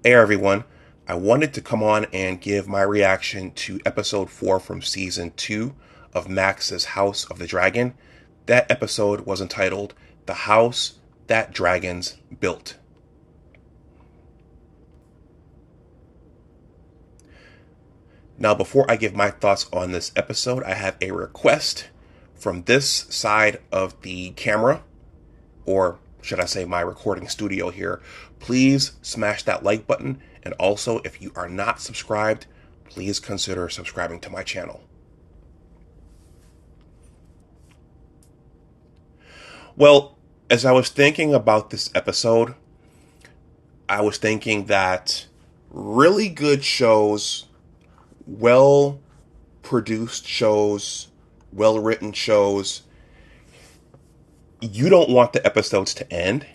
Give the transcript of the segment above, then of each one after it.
Hey everyone, I wanted to come on and give my reaction to episode 4 from season 2 of Max's House of the Dragon. That episode was entitled The House That Dragons Built. Now, before I give my thoughts on this episode, I have a request from this side of the camera, or should I say my recording studio here. Please smash that like button, and also if you are not subscribed, please consider subscribing to my channel. Well, as I was thinking about this episode, I was thinking that really good shows, well produced shows, well written shows, you don't want the episodes to end,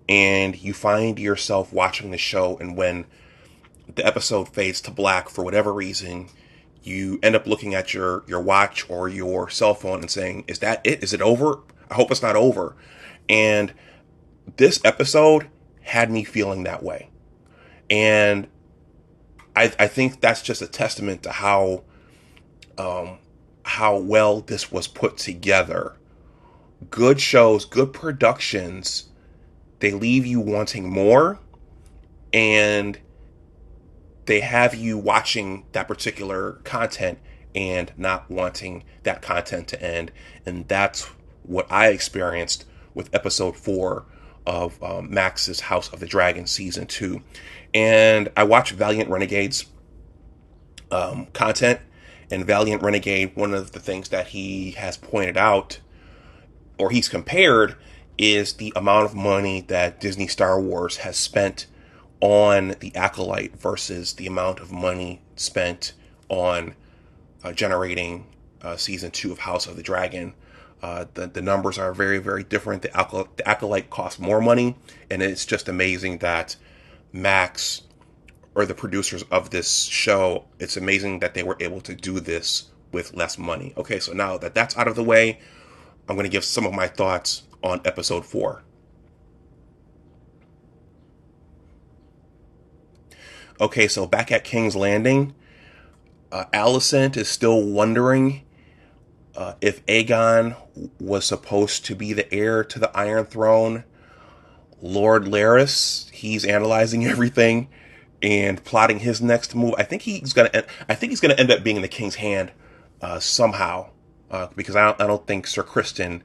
and you find yourself watching the show, and when the episode fades to black for whatever reason, you end up looking at your watch or your cell phone and saying, is that it? Is it over? I hope it's not over. And this episode had me feeling that way. And I think that's just a testament to how well this was put together. Good shows, good productions, they leave you wanting more, and they have you watching that particular content and not wanting that content to end. And that's what I experienced with episode 4 of Max's House of the Dragon season 2. And I watched Valiant Renegade's content, and Valiant Renegade, one of the things that he has pointed out, or he's compared, is the amount of money that Disney Star Wars has spent on the Acolyte versus the amount of money spent on generating season 2 of House of the Dragon. The numbers are very, very different. The Acolyte costs more money, and it's just amazing that Max, or the producers of this show, it's amazing that they were able to do this with less money. Okay, so now that that's out of the way, I'm going to give some of my thoughts on episode 4. Okay, so back at King's Landing, Alicent is still wondering if Aegon was supposed to be the heir to the Iron Throne. Lord Larys, he's analyzing everything and plotting his next move. I think he's gonna end up being in the King's Hand somehow, because I don't think Sir Criston.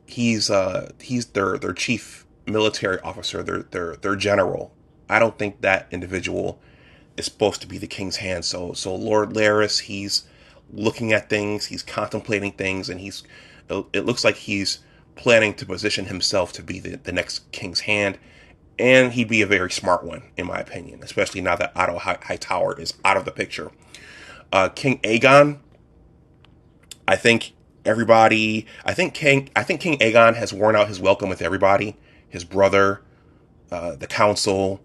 He's their chief military officer, their general. I don't think that individual is supposed to be the King's Hand. So Lord Larys, he's looking at things, he's contemplating things, and it looks like he's planning to position himself to be the next King's Hand. And he'd be a very smart one, in my opinion, especially now that Otto Hightower is out of the picture. King Aegon, I think King Aegon has worn out his welcome with everybody. His brother, the council,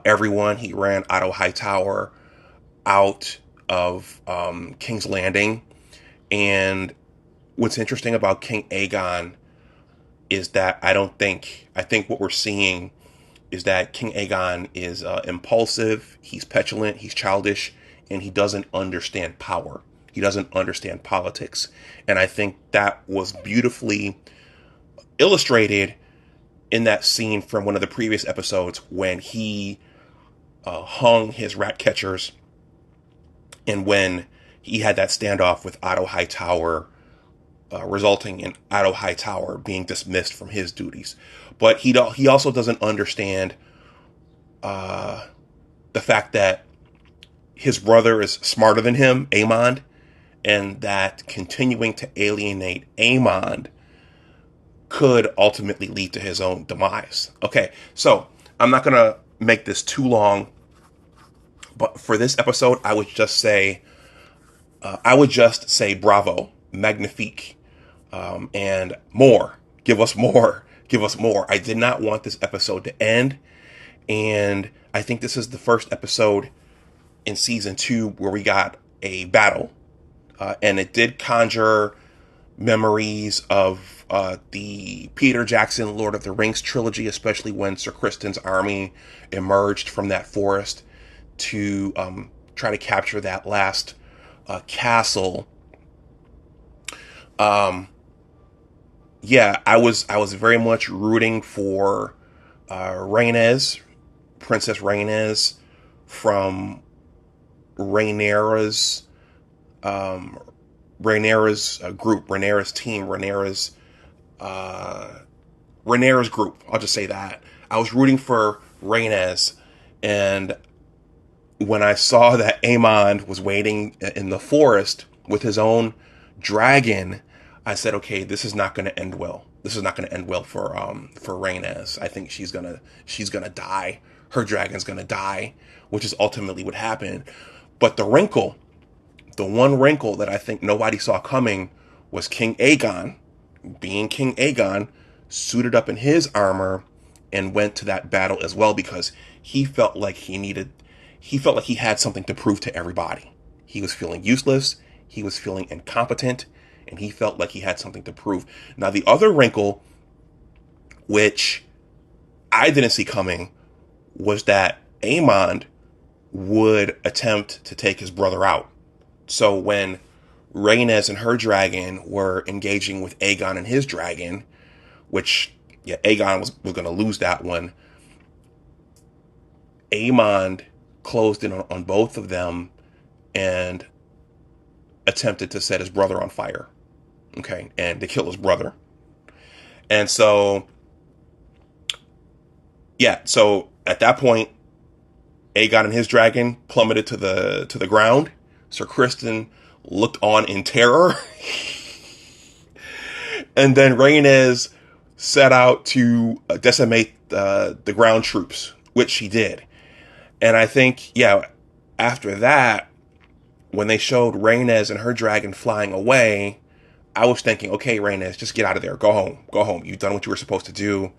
everyone. He ran Otto Hightower out of King's Landing. And what's interesting about King Aegon is that I think what we're seeing is that King Aegon is impulsive, he's petulant, he's childish, and he doesn't understand power. He doesn't understand politics. And I think that was beautifully illustrated in that scene from one of the previous episodes when he hung his rat catchers, and when he had that standoff with Otto Hightower, resulting in Otto Hightower being dismissed from his duties. But he also doesn't understand the fact that his brother is smarter than him, Aemond, and that continuing to alienate Aemond could ultimately lead to his own demise. Okay, so I'm not going to make this too long, but for this episode, I would just say bravo, magnifique, and more. Give us more. Give us more. I did not want this episode to end, and I think this is the first episode in season 2 where we got a battle, and it did conjure memories of the Peter Jackson Lord of the Rings trilogy, especially when Sir Criston's army emerged from that forest to try to capture that last castle. Um, yeah, I was very much rooting for Rhaenys, Princess Rhaenys from Rhaenyra's um, group, Rhaenyra's team, uh, Rhaenyra's group. I'll just say that. I was rooting for Rhaenys, and when I saw that Aemond was waiting in the forest with his own dragon, I said, okay, this is not going to end well. This is not going to end well for Rhaenys. I think she's gonna die. Her dragon's going to die, which is ultimately what happened. But the one wrinkle that I think nobody saw coming was King Aegon, being King Aegon, suited up in his armor and went to that battle as well because he felt like he had something to prove to everybody. He was feeling useless, he was feeling incompetent, and he felt like he had something to prove. Now, the other wrinkle, which I didn't see coming, was that Aemond would attempt to take his brother out. So when Rhaenys and her dragon were engaging with Aegon and his dragon, which, yeah, Aegon was going to lose that one, Aemond closed in on both of them and attempted to set his brother on fire. Okay, and to kill his brother. And so, yeah, so at that point, Aegon and his dragon plummeted to the ground. Sir Criston looked on in terror. And then Rhaenys set out to decimate the ground troops, which she did. And I think, yeah, after that, when they showed Rhaenys and her dragon flying away, I was thinking, okay, Rhaenys, just get out of there. Go home. Go home. You've done what you were supposed to do.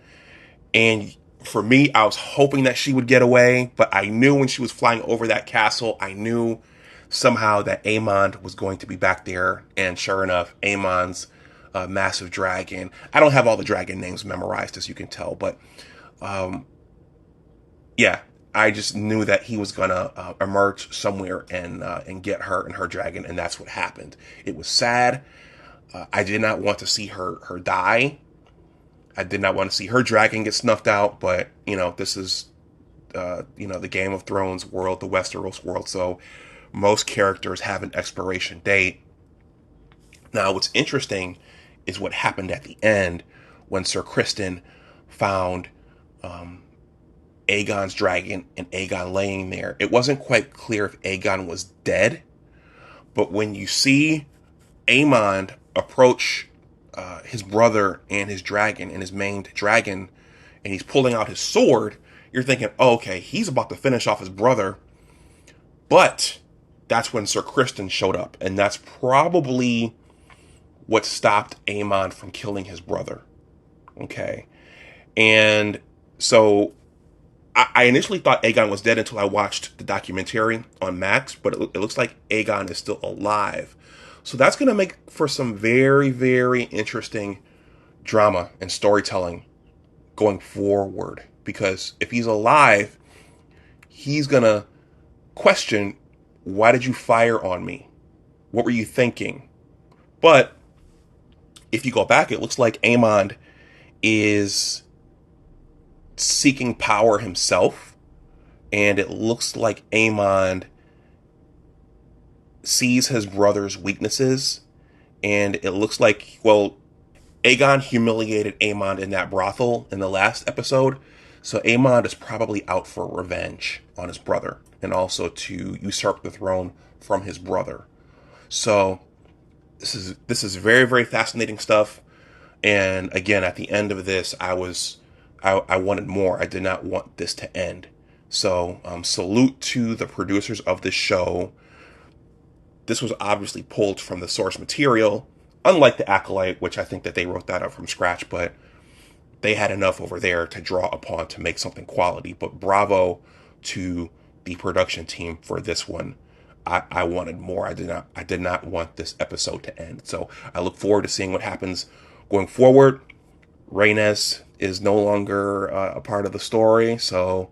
And for me, I was hoping that she would get away, but I knew when she was flying over that castle, I knew somehow that Aemond was going to be back there. And sure enough, Aemond's massive dragon. I don't have all the dragon names memorized, as you can tell, but yeah, I just knew that he was gonna emerge somewhere and get her and her dragon, and that's what happened. It was sad. I did not want to see her die. I did not want to see her dragon get snuffed out, but this is the Game of Thrones world, the Westeros world, so most characters have an expiration date. Now, what's interesting is what happened at the end when Sir Criston found Aegon's dragon and Aegon laying there. It wasn't quite clear if Aegon was dead, but when you see Aemond approach his brother and his dragon and his maned dragon, and he's pulling out his sword, you're thinking, oh, okay, he's about to finish off his brother. But that's when Sir Criston showed up, and that's probably what stopped Aemond from killing his brother. Okay. And so I initially thought Aegon was dead until I watched the documentary on Max, but it looks like Aegon is still alive. So that's going to make for some very, very interesting drama and storytelling going forward. Because if he's alive, he's going to question, why did you fire on me? What were you thinking? But if you go back, it looks like Aemond is seeking power himself. And it looks like Aemond sees his brother's weaknesses. And it looks like, well, Aegon humiliated Aemond in that brothel in the last episode. So Aemond is probably out for revenge on his brother and also to usurp the throne from his brother. So this is very, very fascinating stuff. And again, at the end of this, I wanted more. I did not want this to end. So salute to the producers of this show. This was obviously pulled from the source material, unlike The Acolyte, which I think that they wrote that up from scratch, but they had enough over there to draw upon to make something quality. But bravo to the production team for this one. I wanted more. I did not want this episode to end. So I look forward to seeing what happens going forward. Reynes is no longer a part of the story. So,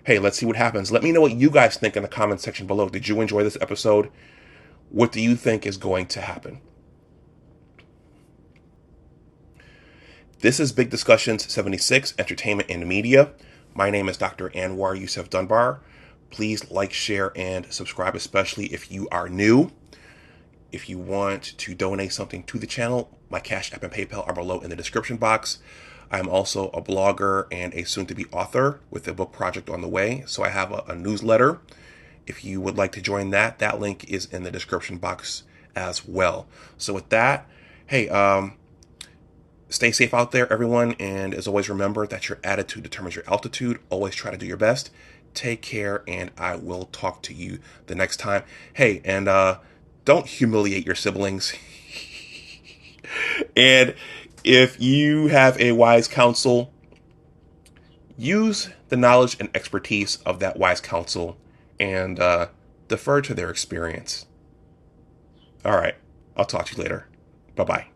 hey, let's see what happens. Let me know what you guys think in the comment section below. Did you enjoy this episode? What do you think is going to happen? This is Big Discussions 76, Entertainment and Media. My name is Dr. Anwar Youssef Dunbar. Please like, share, and subscribe, especially if you are new. If you want to donate something to the channel, my Cash App and PayPal are below in the description box. I'm also a blogger and a soon-to-be author with a book project on the way. So I have a newsletter. If you would like to join that, that link is in the description box as well. So with that, hey, stay safe out there, everyone. And as always, remember that your attitude determines your altitude. Always try to do your best. Take care, and I will talk to you the next time. Hey, and don't humiliate your siblings. And if you have a wise counsel, use the knowledge and expertise of that wise counsel and defer to their experience. All right. I'll talk to you later. Bye-bye.